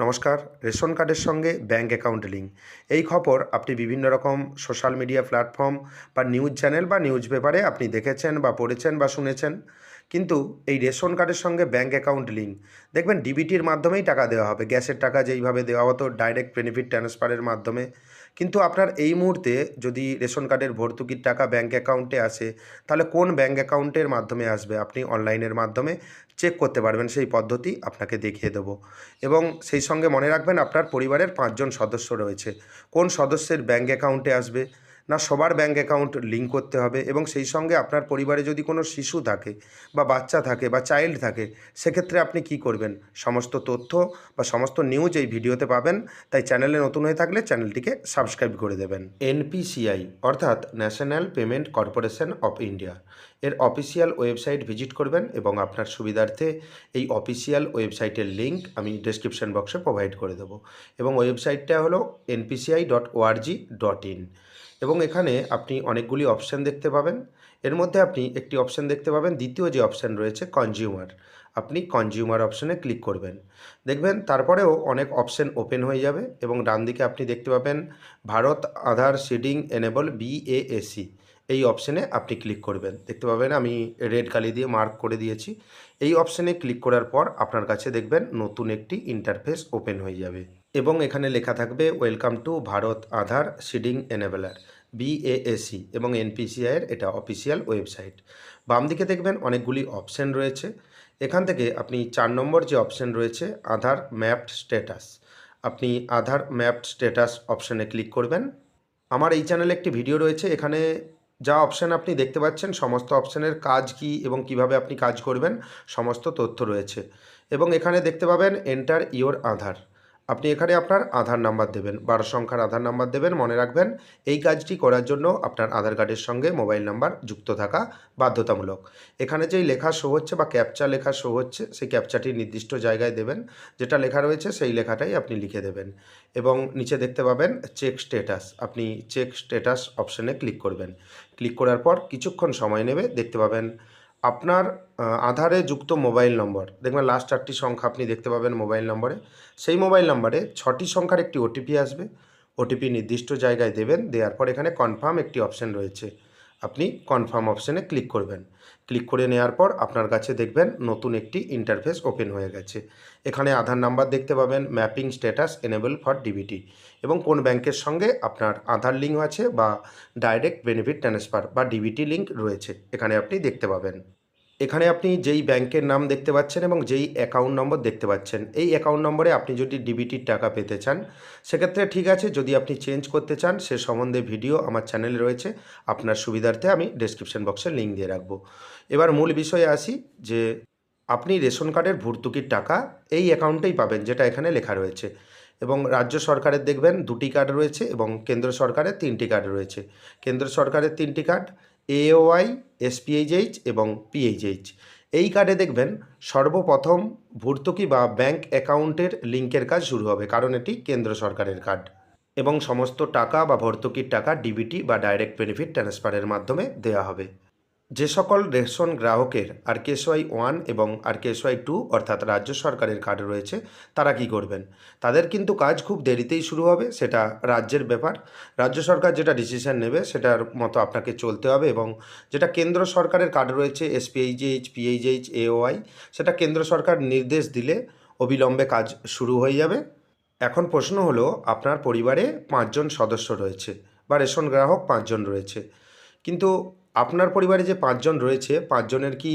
নমস্কার। রেশন কার্ডের সঙ্গে ব্যাঙ্ক অ্যাকাউন্ট লিঙ্ক এই খবর আপনি বিভিন্ন রকম সোশ্যাল মিডিয়া প্ল্যাটফর্ম বা নিউজ চ্যানেল বা নিউজ পেপারে আপনি দেখেছেন বা পড়েছেন বা শুনেছেন। কিন্তু এই রেশন কার্ডের সঙ্গে ব্যাঙ্ক অ্যাকাউন্ট লিঙ্ক দেখবেন ডিবিটির মাধ্যমেই টাকা দেওয়া হবে। গ্যাসের টাকা যেইভাবে দেওয়া হতো ডাইরেক্ট বেনিফিট ট্রান্সফারের মাধ্যমে, কিন্তু আপনার এই মুহূর্তে যদি রেশন কার্ডের ভর্তুকির টাকা ব্যাঙ্ক অ্যাকাউন্টে আসে, তাহলে কোন ব্যাঙ্ক অ্যাকাউন্টের মাধ্যমে আসবে আপনি অনলাইনের মাধ্যমে চেক করতে পারবেন। সেই পদ্ধতি আপনাকে দেখিয়ে দেবো। এবং সেই সঙ্গে মনে রাখবেন আপনার পরিবারের ৫ জন সদস্য রয়েছে। কোন সদস্যের ব্যাঙ্ক অ্যাকাউন্টে আসবে, না সবার ব্যাঙ্ক অ্যাকাউন্ট লিঙ্ক করতে হবে। এবং সেই সঙ্গে আপনার পরিবারে যদি কোনো শিশু থাকে বা বাচ্চা থাকে বা চাইল্ড থাকে, সেক্ষেত্রে আপনি কি করবেন, সমস্ত তথ্য বা সমস্ত নিউজ এই ভিডিওতে পাবেন। তাই চ্যানেলে নতুন হয়ে থাকলে চ্যানেলটিকে সাবস্ক্রাইব করে দেবেন। এনপিসিআই অর্থাৎ national payment corporation of India এর অফিসিয়াল ওয়েবসাইট ভিজিট করবেন এবং আপনার সুবিধার্থে এই অফিসিয়াল ওয়েবসাইটের লিঙ্ক আমি ডেসক্রিপশন বক্সে প্রোভাইড করে দেবো। এবং ওয়েবসাইটটা হলো npci.org.in। এবং এখানে আপনি অনেকগুলি অপশান দেখতে পাবেন। এর মধ্যে আপনি একটি অপশান দেখতে পাবেন, দ্বিতীয় যে অপশান রয়েছে কনজিউমার, আপনি কনজিউমার অপশানে ক্লিক করবেন। দেখবেন তারপরেও অনেক অপশান ওপেন হয়ে যাবে এবং ডান দিকে আপনি দেখতে পাবেন Bharat Aadhaar seeding enable BASE, এই অপশানে আপনি ক্লিক করবেন। দেখতে পাবেন আমি রেড কালি দিয়ে মার্ক করে দিয়েছি। এই অপশানে ক্লিক করার পর আপনার কাছে দেখবেন নতুন একটি ইন্টারফেস ওপেন হয়ে যাবে এবং এখানে লেখা থাকবে welcome to Bharat Aadhaar seeding enabler BASE এবং এনপিসিআইয়ের এটা অফিসিয়াল ওয়েবসাইট। বাম দিকে দেখবেন অনেকগুলি অপশান রয়েছে। এখান থেকে আপনি 4 নম্বর যে অপশান রয়েছে আধার ম্যাপড স্ট্যাটাস, আপনি আধার ম্যাপড স্ট্যাটাস অপশানে ক্লিক করবেন। আমার এই চ্যানেলে একটি ভিডিও রয়েছে, এখানে যা অপশান আপনি দেখতে পাচ্ছেন সমস্ত অপশানের কাজ কী এবং কিভাবে আপনি কাজ করবেন সমস্ত তথ্য রয়েছে। এবং এখানে দেখতে পাবেন এন্টার ইওর আধার, আপনি এখানে আপনার আধার নাম্বার দেবেন, 12 সংখ্যার আধার নাম্বার দেবেন। মনে রাখবেন এই কাজটি করার জন্য আপনার আধার কার্ডের সঙ্গে মোবাইল নাম্বার যুক্ত থাকা বাধ্যতামূলক। এখানে যেই লেখা শো হচ্ছে বা ক্যাপচা লেখা শো হচ্ছে, সেই ক্যাপচাটি নির্দিষ্ট জায়গায় দেবেন, যেটা লেখা রয়েছে সেই লেখাটাই আপনি লিখে দেবেন। এবং নিচে দেখতে পাবেন চেক স্ট্যাটাস, আপনি চেক স্ট্যাটাস অপশানে ক্লিক করবেন। ক্লিক করার পর কিছুক্ষণ সময় নেবে, দেখতে পাবেন আপনার আধারে যুক্ত মোবাইল নম্বর, দেখবেন লাস্ট 4টি সংখ্যা আপনি দেখতে পাবেন মোবাইল নম্বরে। সেই মোবাইল নম্বরে 6টি সংখ্যার একটি ওটিপি আসবে, ওটিপি নির্দিষ্ট জায়গায় দেবেন। দেওয়ার পর এখানে কনফার্ম একটি অপশান রয়েছে, আপনি কনফার্ম অপশানে ক্লিক করবেন। ক্লিক করে নেওয়ার পর আপনার কাছে দেখবেন নতুন একটি ইন্টারফেস ওপেন হয়ে গেছে। এখানে আধার নাম্বার দেখতে পাবেন, mapping status enable for DBT এবং কোন ব্যাংকের সঙ্গে আপনার আধার লিঙ্ক আছে বা ডাইরেক্ট বেনিফিট ট্রান্সফার বা ডিবিটি লিঙ্ক রয়েছে, এখানে আপনি দেখতে পাবেন। এখানে আপনি যেই ব্যাংকের নাম দেখতে পাচ্ছেন এবং যেই অ্যাকাউন্ট নম্বর দেখতে পাচ্ছেন, এই অ্যাকাউন্ট নম্বরে আপনি যদি ডিবিটির টাকা পেতে চান সেক্ষেত্রে ঠিক আছে। যদি আপনি চেঞ্জ করতে চান সে সম্বন্ধে ভিডিও আমার চ্যানেলে রয়েছে, আপনার সুবিধার্থে আমি ডেসক্রিপশন বক্সে লিঙ্ক দিয়ে রাখবো। এবার মূল বিষয়ে আসি যে আপনি রেশন কার্ডের ভর্তুকির টাকা এই অ্যাকাউন্টেই পাবেন যেটা এখানে লেখা রয়েছে। এবং রাজ্য সরকারের দেখবেন 2টি কার্ড রয়েছে এবং কেন্দ্র সরকারের 3টি কার্ড রয়েছে। কেন্দ্র সরকারের 3টি কার্ড AOI, SPHH এবং PHH। এই কার্ডে দেখবেন সর্বপ্রথম ভর্তুকি বা ব্যাংক অ্যাকাউন্টের লিঙ্কের কাজ শুরু হবে, কারণ এটি কেন্দ্র সরকারের কার্ড এবং সমস্ত টাকা বা ভর্তুকির টাকা ডিবিটি বা ডাইরেক্ট বেনিফিট ট্রান্সফারের মাধ্যমে দেওয়া হবে। যে সকল রেশন গ্রাহকের RKSY 1 এবং RKSY 2 অর্থাৎ রাজ্য সরকারের কার্ড রয়েছে তারা কি করবেন, তাদের কিন্তু কাজ খুব দেরিতেই শুরু হবে, সেটা রাজ্যের ব্যাপার। রাজ্য সরকার যেটা ডিসিশন নেবে সেটার মতো আপনাকে চলতে হবে। এবং যেটা কেন্দ্র সরকারের কার্ড রয়েছে SPHH, PHH, AOI, সেটা কেন্দ্র সরকার নির্দেশ দিলে অবিলম্বে কাজ শুরু হয়ে যাবে। এখন প্রশ্ন হলো আপনার পরিবারে 5 জন সদস্য রয়েছে বা রেশন গ্রাহক 5 জন রয়েছে, কিন্তু আপনার পরিবারে যে 5 জন রয়েছে 5 জনের কি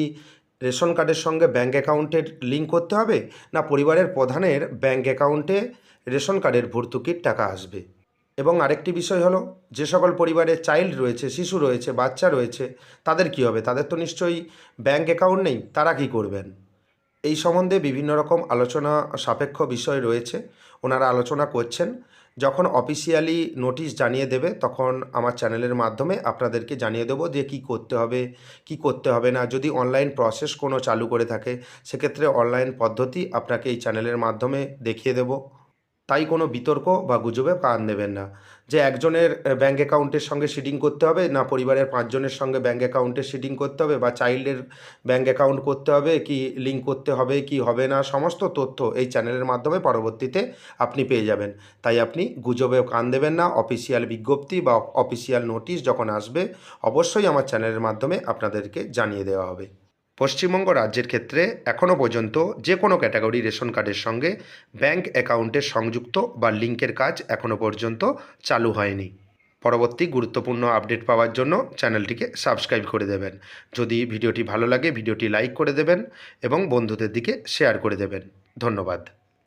রেশন কার্ডের সঙ্গে ব্যাঙ্ক অ্যাকাউন্টের লিঙ্ক করতে হবে, না পরিবারের প্রধানের ব্যাঙ্ক অ্যাকাউন্টে রেশন কার্ডের ভর্তুকির টাকা আসবে? এবং আরেকটি বিষয় হলো যে সকল পরিবারে চাইল্ড রয়েছে, শিশু রয়েছে, বাচ্চা রয়েছে, তাদের কি হবে? তাদের তো নিশ্চয়ই ব্যাঙ্ক অ্যাকাউন্ট নেই, তারা কি করবেন? এই সম্বন্ধে বিভিন্ন রকম আলোচনা সাপেক্ষ বিষয় রয়েছে, ওনারা আলোচনা করছেন। যখন অফিসিয়ালি নোটিশ জানিয়ে দেবে তখন আমার চ্যানেলের মাধ্যমে আপনাদেরকে জানিয়ে দেবো যে কী করতে হবে, কী করতে হবে না। যদি অনলাইন প্রসেস কোনো চালু করে থাকে সেক্ষেত্রে অনলাইন পদ্ধতি আপনাকে এই চ্যানেলের মাধ্যমে দেখিয়ে দেব। তাই কোনো বিতর্ক বা গুজবে কান দেবেন না যে একজনের ব্যাঙ্ক অ্যাকাউন্টের সঙ্গে সিডিং করতে হবে, না পরিবারের 5 জনের সঙ্গে ব্যাঙ্ক অ্যাকাউন্টের সিডিং করতে হবে, বা চাইল্ডের ব্যাঙ্ক অ্যাকাউন্ট করতে হবে কি লিঙ্ক করতে হবে কি হবে না, সমস্ত তথ্য এই চ্যানেলের মাধ্যমে পরবর্তীতে আপনি পেয়ে যাবেন। তাই আপনি গুজবে কান দেবেন না। অফিসিয়াল বিজ্ঞপ্তি বা অফিসিয়াল নোটিশ যখন আসবে অবশ্যই আমার চ্যানেলের মাধ্যমে আপনাদেরকে জানিয়ে দেওয়া হবে। পশ্চিমবঙ্গ রাজ্যের ক্ষেত্রে এখনও পর্যন্ত যে কোনো ক্যাটাগরি রেশন কার্ডের সঙ্গে ব্যাঙ্ক অ্যাকাউন্টের সংযুক্ত বা লিঙ্কের কাজ এখনও পর্যন্ত চালু হয়নি। পরবর্তী গুরুত্বপূর্ণ আপডেট পাওয়ার জন্য চ্যানেলটিকে সাবস্ক্রাইব করে দেবেন। যদি ভিডিওটি ভালো লাগে ভিডিওটি লাইক করে দেবেন এবং বন্ধুদের দিকে শেয়ার করে দেবেন। ধন্যবাদ।